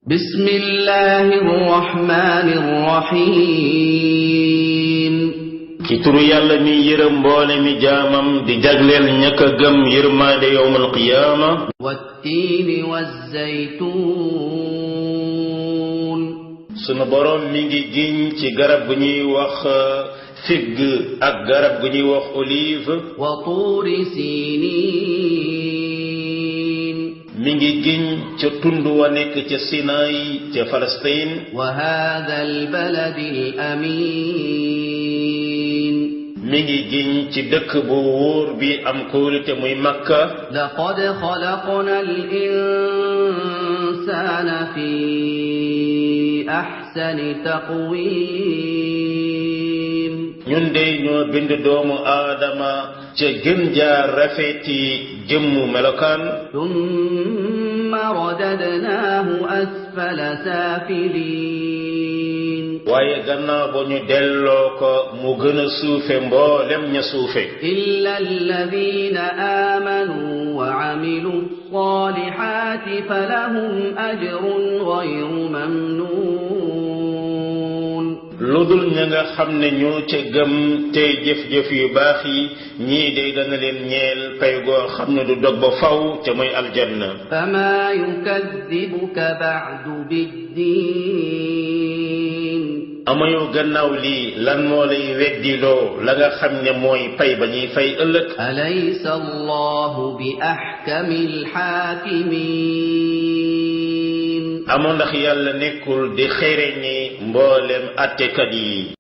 بسم الله الرحمن الرحيم ci turu yàlla mi yërëm mboole mi jaamam di jagleel ñaka gëm yërmaande yowmal qiyaama والتين والزيتون sunu boroom mi ngi giñ ci garab gu ñuy wax figg ak garab gu ñuy wax olive وطور سينين mi ngi giñ ca tund wa nekk ca Sinaay ca Palestine وهذا البلد الأمين mi ngi giñ ci dëkk bu wóor bi am kóolute muy Makka لقد خلقنا الإنسان في أحسن تقويم ñun dey ñoo bind doomu aadama ca gën jaar rafeti jëmmu melokaan ثم رددناه أسفل سافلين waaye gannaaw ba ñu delloo ko mu gën a suufe mboolem ña suufe إلا الذين آمنوا وعملوا الصالحات فلهم أجر غير ممنون ludul ña nga xam ne ñoo ca gëm tey jëf-jëf yu baax yi ñii day dana leen ñeel pay goo xam ne du dog ba faw ca mooy aljanna فما يكذبك بعد بالدين amayu gannaaw lii lan moo lay weddiloo la nga xam ne mooy pay ba ñuy fay ëllëg أليس الله بأحكم الحاكمين amoo ndax yàlla nekkul di xereñi mboolem attekat yi